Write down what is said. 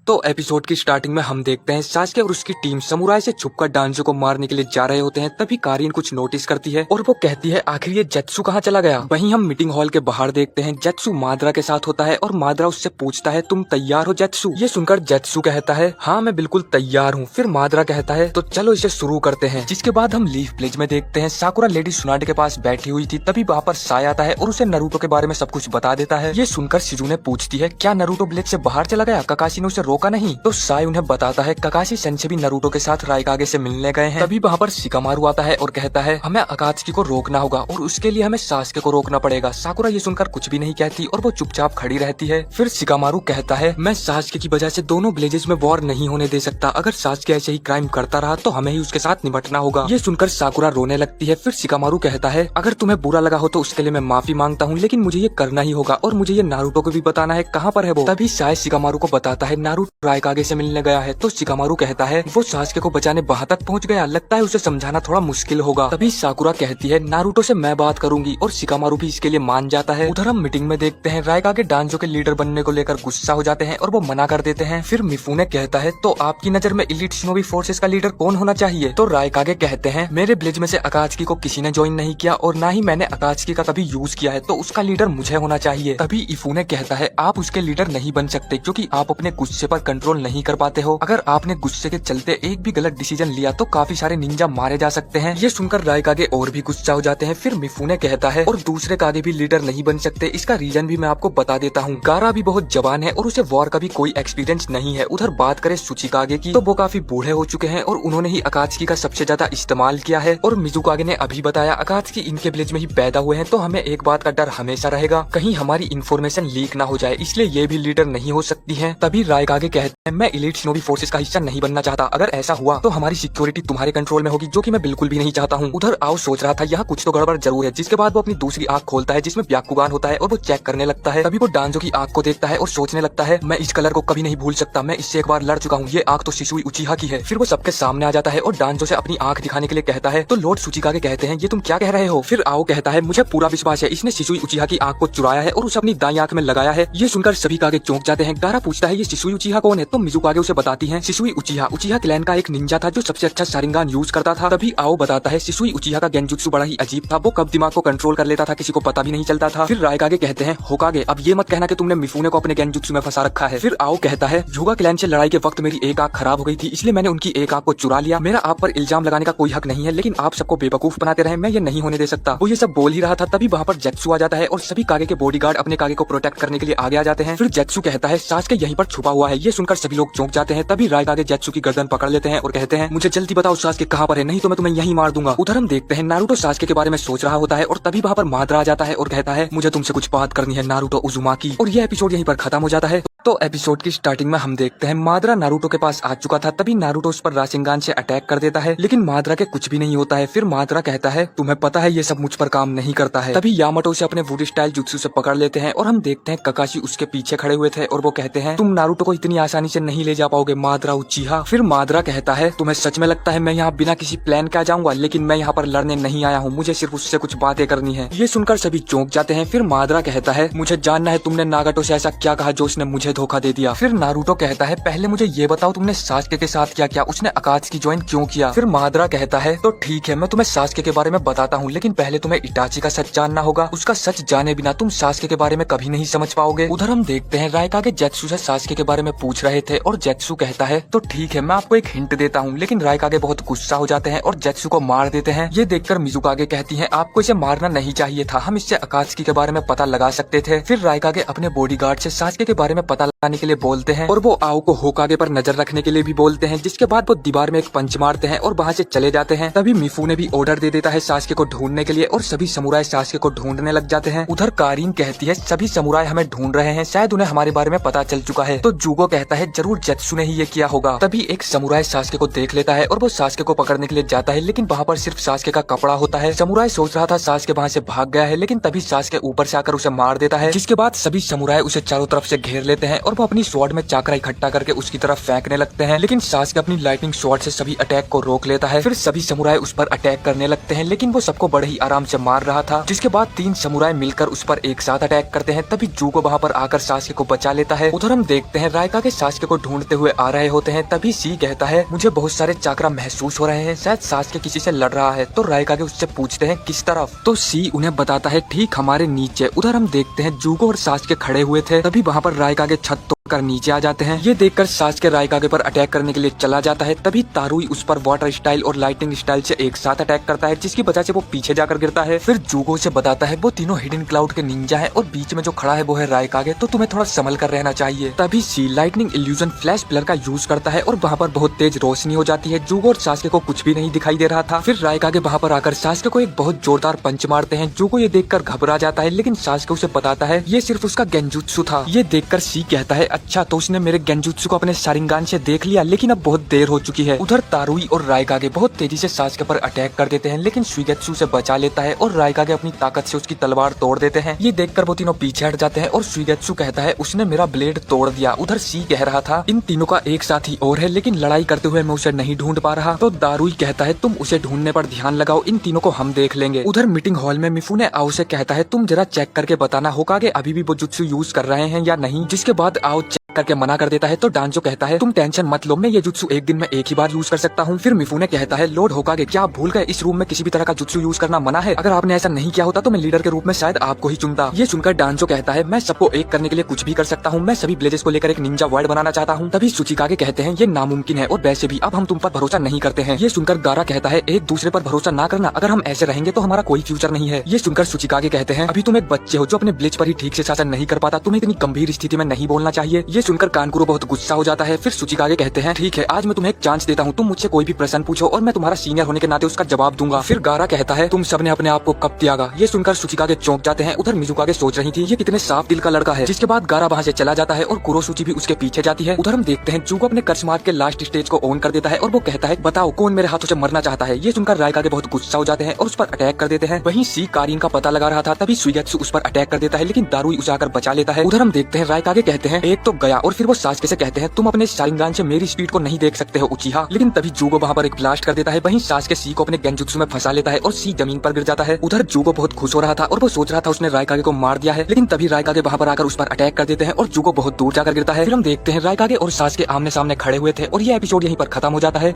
तो एपिसोड की स्टार्टिंग में हम देखते हैं सास्के और उसकी टीम समुराई से छुपकर डांजो को मारने के लिए जा रहे होते हैं। तभी कारीन कुछ नोटिस करती है और वो कहती है आखिर ये जेत्सु कहाँ चला गया। वहीं हम मीटिंग हॉल के बाहर देखते हैं जेत्सु माद्रा के साथ होता है और माद्रा उससे पूछता है तुम तैयार हो जेत्सु। ये सुनकर जेत्सु कहता है हाँ मैं बिल्कुल तैयार हूँ। फिर माद्रा कहता है तो चलो इसे शुरू करते हैं। जिसके बाद हम लीफ विलेज में देखते हैं साकुरा लेडी सुनाडे के पास बैठी हुई थी। तभी वहाँ पर साय आता है और उसे नारुतो के बारे में सब कुछ बता देता है। ये सुनकर शिजुने पूछती है क्या नारुतो विलेज से बाहर चला गया, ककाशी ने उसे रोका नहीं। तो साय उन्हें बताता है ककाशी सेंसे भी नारुतो के साथ राइकागे से मिलने गए हैं। तभी वहाँ पर शिकामारु आता है और कहता है हमें अकात्सुकी को रोकना होगा और उसके लिए हमें सास्के को रोकना पड़ेगा। साकुरा ये सुनकर कुछ भी नहीं कहती और वो चुपचाप खड़ी रहती है। फिर शिकामारु कहता है मैं सास्के की वजह से दोनों विलेजेस में वॉर नहीं होने दे सकता। अगर सास्के ऐसे ही क्राइम करता रहा तो हमें ही उसके साथ निपटना होगा। ये सुनकर साकुरा रोने लगती है। फिर शिकामारु कहता है अगर तुम्हें बुरा लगा हो तो उसके लिए मैं माफी मांगता हूँ, लेकिन मुझे ये करना ही होगा और मुझे ये नारुतो को भी बताना है कहाँ पर है वो। तभी साय शिकामारु को बताता है नारुतो राइकागे से मिलने गया है। तो शिकामारु कहता है वो सास्के को बचाने वहाँ तक पहुँच गया, लगता है उसे समझाना थोड़ा मुश्किल होगा। तभी साकुरा कहती है नारुतो से मैं बात करूंगी और शिकामारु भी इसके लिए मान जाता है। उधर हम मीटिंग में देखते हैं राइकागे डांजो के लीडर बनने को लेकर गुस्सा हो जाते हैं और वो मना कर देते हैं। फिर मिफुने कहता है तो आपकी नजर में एलीट शिनोबी फोर्सेस का लीडर कौन होना चाहिए। तो राइकागे कहते हैं मेरे विलेज में से अकात्सुकी को किसी ने ज्वाइन नहीं किया और न ही मैंने अकात्सुकी का कभी यूज किया है, तो उसका लीडर मुझे होना चाहिए। तभी इफुने कहता है आप उसके लीडर नहीं बन सकते क्योंकि आप अपने गुस्से पर कंट्रोल नहीं कर पाते हो। अगर आपने गुस्से के चलते एक भी गलत डिसीजन लिया तो काफी सारे निंजा मारे जा सकते हैं। ये सुनकर राइकागे और भी गुस्सा हो जाते हैं। फिर मिफुने कहता है और दूसरे कागे भी लीडर नहीं बन सकते, इसका रीजन भी मैं आपको बता देता हूँ। गारा भी बहुत जवान है और उसे वॉर का भी कोई एक्सपीरियंस नहीं है। उधर बात करें सुचिकागे की तो वो काफी बूढ़े हो चुके हैं और उन्होंने ही अकात्सुकी का सबसे ज्यादा इस्तेमाल किया है। और मिजुकागे ने अभी बताया अकात्सुकी इनके विलेज में ही पैदा हुए हैं, तो हमें एक बात का डर हमेशा रहेगा कहीं हमारी इन्फॉर्मेशन लीक ना हो जाए, इसलिए ये भी लीडर नहीं हो सकती है। तभी राइकागे कहते हैं मैं एलीट शिनोबी फोर्सेस का हिस्सा नहीं बनना चाहता, अगर ऐसा हुआ तो हमारी सिक्योरिटी तुम्हारे कंट्रोल में होगी, जो कि मैं बिल्कुल भी नहीं चाहता हूँ। उधर आओ सोच रहा था यहाँ कुछ तो गड़बड़ जरूर है। जिसके बाद वो अपनी दूसरी आंख खोलता है जिसमें ब्याकुगान होता है और वो चेक करने लगता है। तभी वो डांजो की आंख को देखता है और सोचने लगता है मैं इस कलर को कभी नहीं भूल सकता, मैं इससे एक बार लड़ चुका हूँ, ये आंख तो शिसुई उचिहा की है। फिर वो सबके सामने आ जाता है और डांजो से अपनी आंख दिखाने के लिए कहता है। तो लॉर्ड सुचिकागे कहते हैं ये तुम क्या कह रहे हो। फिर आओ कहता है मुझे पूरा विश्वास है इसने शिसुई उचिहा की आंख को चुराया है और उसे अपनी दाई आंख में लगाया है। ये सुनकर सभी कागे चौंक जाते हैं। गारा पूछता है ये शिसुई उचिहा कौन है। तो मिजुकागे उसे बताती है शिसुई उचिहा क्लैन का एक निंजा था जो सबसे अच्छा शारिंगान यूज करता था। तभी आओ बताता है शिसुई उचिहा का गेंजुत्सु बड़ा ही अजीब था, वो कब दिमाग को कंट्रोल कर लेता था किसी को पता भी नहीं चलता था। फिर राइकागे कहते हैं होकागे अब ये मत कहना कि तुमने मिफुने को अपने गेंजुत्सु में फंसा रखा है। फिर आओ कहता है झुगा क्लैन से लड़ाई के वक्त मेरी एक आंख खराब हो गई थी, इसलिए मैंने उनकी एक आंख को चुरा लिया। मेरा आप पर इल्जाम लगाने का कोई हक नहीं है, लेकिन आप सबको बेवकूफ बनाते रहे, मैं ये नहीं होने दे सकता। वो ये सब बोल ही रहा था तभी वहाँ पर जेत्सु आ जाता है और सभी कागे के बॉडीगार्ड अपने कागे को प्रोटेक्ट करने के लिए आगे आ जाते हैं। फिर जेत्सु कहता है सास्के यहीं पर छुपा हुआ है। ये सुनकर सभी लोग चौंक जाते हैं। तभी राइकागे जेत्सु की गर्दन पकड़ लेते हैं और कहते हैं मुझे जल्दी बताओ सास्के कहाँ पर है, नहीं तो मैं तुम्हें यहीं मार दूंगा। उधर हम देखते हैं नारुतो सास्के के बारे में सोच रहा होता है और तभी वहाँ पर माद्रा आ जाता है और कहता है मुझे तुमसे कुछ बात करनी है नारुतो उजुमाकी। और ये एपिसोड यहीं पर खत्म हो जाता है। तो एपिसोड की स्टार्टिंग में हम देखते हैं माद्रा नारुतो के पास आ चुका था। तभी नारुतो उस पर राशिंगान से अटैक कर देता है, लेकिन माद्रा के कुछ भी नहीं होता है। फिर माद्रा कहता है तुम्हें पता है ये सब मुझ पर काम नहीं करता है। तभी यामाटो से अपने वुड स्टाइल जुत्सु से पकड़ लेते हैं और हम देखते हैं ककाशी उसके पीछे खड़े हुए थे और वो कहते हैं तुम नारुतो को इतनी आसानी से नहीं ले जा पाओगे माद्रा उचिहा। फिर माद्रा कहता है तुम्हें सच में लगता है मैं यहाँ बिना किसी प्लान के आ जाऊंगा, लेकिन मैं यहाँ पर लड़ने नहीं आया हूँ, मुझे सिर्फ उससे कुछ बातें करनी है। ये सुनकर सभी चौंक जाते हैं। फिर माद्रा कहता है मुझे जानना है तुमने नागाटो से ऐसा क्या कहा जो उसने मुझे धोखा दे दिया। फिर नारुतो कहता है पहले मुझे ये बताओ तुमने सास्के के साथ क्या किया, उसने अकात्सुकी ज्वाइन क्यों किया। फिर माद्रा कहता है तो ठीक है मैं तुम्हें सास्के के बारे में बताता हूँ, लेकिन पहले तुम्हें इटाची का सच जानना होगा, उसका सच जाने बिना तुम सास्के के बारे में कभी नहीं समझ पाओगे। उधर हम देखते हैं राइकागे जेत्सु से सास्के के बारे में पूछ रहे थे और जेत्सु कहता है तो ठीक है मैं आपको एक हिंट देता हूँ, लेकिन राइकागे बहुत गुस्सा हो जाते हैं और जेत्सु को मार देते हैं। ये देखकर मिजुकागे कहती है आपको इसे मारना नहीं चाहिए था, हम इससे अकात्सुकी के बारे में पता लगा सकते थे। फिर राइकागे अपने बॉडीगार्ड से सास्के के बारे में पता लगाने के लिए बोलते हैं और वो आओ को होकागे पर नजर रखने के लिए भी बोलते हैं। जिसके बाद वो दीवार में एक पंच मारते हैं और वहाँ से चले जाते हैं। तभी मिफुने भी ऑर्डर दे देता है सास्के को ढूंढने के लिए और सभी समुराय सास्के को ढूंढने लग जाते हैं। उधर कारीन कहती है सभी समुराय हमें ढूंढ रहे हैं, शायद उन्हें हमारे बारे में पता चल चुका है। तो जुगो कहता है जरूर जेत्सु ने ही ये किया होगा। तभी एक समुराय सास्के को देख लेता है और वो सास्के को पकड़ने के लिए जाता है, लेकिन वहाँ पर सिर्फ सास्के का कपड़ा होता है। समुराय सोच रहा था सास्के वहाँ से भाग गया है, लेकिन तभी सास्के ऊपर से आकर उसे मार देता है। जिसके बाद सभी समुराय उसे चारों तरफ से घेर लेते हैं हैं और वो अपनी स्वॉर्ड में चाकरा इकट्ठा करके उसकी तरफ फेंकने लगते हैं, लेकिन सास्के अपनी लाइटनिंग स्वॉर्ड से सभी अटैक को रोक लेता है। फिर सभी समुराई उस पर अटैक करने लगते हैं, लेकिन वो सबको बड़े ही आराम से मार रहा था। जिसके बाद 3 समुराई मिलकर उस पर एक साथ अटैक करते हैं। तभी जूगो वहाँ पर आकर सास्के को बचा लेता है। उधर हम देखते हैं रायका के सास्के को ढूंढते हुए आ रहे होते हैं। तभी सी कहता है मुझे बहुत सारे चाकरा महसूस हो रहे हैं, शायद सास्के किसी से लड़ रहा है। तो रायका के उससे पूछते हैं किस तरफ, तो सी उन्हें बताता है ठीक हमारे नीचे। उधर हम देखते हैं जूगो और सास्के खड़े हुए थे। तभी वहाँ पर रायका के छत कर नीचे आ जाते हैं। ये देखकर सास्के रायकागे पर अटैक करने के लिए चला जाता है। तभी तारुई उस पर वाटर स्टाइल और लाइटिंग स्टाइल से एक साथ अटैक करता है, जिसकी वजह से वो पीछे जाकर गिरता है। फिर जूगो से बताता है वो तीनों हिडन क्लाउड के निंजा हैं और बीच में जो खड़ा है वो है रायकागे, तो तुम्हें थोड़ा संभल कर रहना चाहिए। तभी सी लाइटनिंग इल्यूजन फ्लैश पिलर का यूज करता है और वहाँ पर बहुत तेज रोशनी हो जाती है। जूगो और सास्के को कुछ भी नहीं दिखाई दे रहा था। फिर रायकागे वहाँ पर आकर सास्के को एक बहुत जोरदार पंच मारते हैं। जूगो ये देखकर घबरा जाता है, लेकिन सास्के उसे बताता है ये सिर्फ उसका गेंजुत्सु था। ये देखकर सी कहता है अच्छा तो उसने मेरे गेंजुत्सु को अपने शारिंगान से देख लिया, लेकिन अब बहुत देर हो चुकी है। उधर तारुई और रायकागे बहुत तेजी से सास्के पर अटैक कर देते हैं, लेकिन सुइगेत्सु से बचा लेता है और रायकागे अपनी ताकत से उसकी तलवार तोड़ देते हैं। ये देखकर वो तीनों पीछे हट जाते हैं और सुइगेत्सु कहता है उसने मेरा ब्लेड तोड़ दिया। उधर सी कह रहा था इन तीनों का एक साथी और है, लेकिन लड़ाई करते हुए मैं उसे नहीं ढूंढ पा रहा। तो दारुई कहता है तुम उसे ढूंढने पर ध्यान लगाओ, इन तीनों को हम देख लेंगे। उधर मीटिंग हॉल में मिफुने आओ से कहता है तुम जरा चेक करके बताना होकागे अभी भी वो जुत्सु यूज कर रहे हैं या नहीं। जिसके बाद आओ करके मना कर देता है। तो डांजो कहता है तुम टेंशन मत लो, मैं ये जुत्सु एक दिन में एक ही बार यूज कर सकता हूँ। फिर मिफुने कहता है लॉर्ड होकागे क्या आप भूल गए इस रूम में किसी भी तरह का जुत्सु यूज करना मना है, अगर आपने ऐसा नहीं किया होता तो मैं लीडर के रूप में शायद आपको ही चुनता। ये सुनकर डांजो कहता है मैं सबको एक करने के लिए कुछ भी कर सकता हूँ, मैं सभी ब्लेजेस को लेकर एक निंजा वर्ड बनाना चाहता हूँ। तभी सुचिकागे कहते हैं ये नामुमकिन है और वैसे भी अब हम तुम पर भरोसा नहीं करते हैं। ये सुनकर गारा कहता है एक दूसरे पर भरोसा ना करना, अगर हम ऐसे रहेंगे तो हमारा कोई फ्यूचर नहीं है। ये सुनकर सुचिकागे कहते हैं अभी तुम एक बच्चे हो जो अपने ब्लेज पर ही ठीक से शासन नहीं कर पाता, तुम्हें इतनी गंभीर स्थिति में नहीं बोलना चाहिए। ये सुनकर कानकुरो बहुत गुस्सा हो जाता है। फिर सुचिकागे कहते हैं ठीक है आज मैं तुम्हें एक चांस देता हूँ, तुम मुझसे कोई भी प्रश्न पूछो और मैं तुम्हारा सीनियर होने के नाते उसका जवाब दूंगा। फिर गारा कहता है तुम सबने अपने आप को कब त्यागा। ये सुनकर सुचिकागे चौंक जाते हैं। उधर मिजुकागे सोच रही थी ये कितने साफ दिल का लड़का है। जिसके बाद गारा वहाँ से चला जाता है और कुरोसुची भी उसके पीछे जाती है। उधर हम देखते हैं जूगो अपने कर्ज मार्ग के लास्ट स्टेज को ऑन कर देता है और वो कहता है बताओ कौन मेरे हाथों से मरना चाहता है। ये सुनकर रायकागे बहुत गुस्सा हो जाते हैं और उस पर अटैक कर देते हैं। वहीं सी कारीन का पता लगा रहा था, तभी सुइगेत्सु उस पर अटैक कर देता है, लेकिन दारुई उसे आकर बचा लेता है। उधर हम देखते हैं रायकागे कहते हैं एक तो गया और फिर वो सास्के से कहते हैं तुम अपने शारिंगान से मेरी स्पीड को नहीं देख सकते हो उचिहा। लेकिन तभी जूगो वहाँ पर एक ब्लास्ट कर देता है। वहीं सास्के सी को अपने गेंजुत्सु में फंसा लेता है और सी जमीन पर गिर जाता है। उधर जूगो बहुत खुश हो रहा था और वो सोच रहा था उसने रायकागे को मार दिया है, लेकिन तभी रायकागे वहाँ पर आकर उस पर अटैक कर देते हैं और जूगो बहुत दूर जाकर गिरता है। फिर हम देखते हैं रायकागे और सास्के आमने सामने खड़े हुए थे और ये एपिसोड यहीं पर खत्म हो जाता है।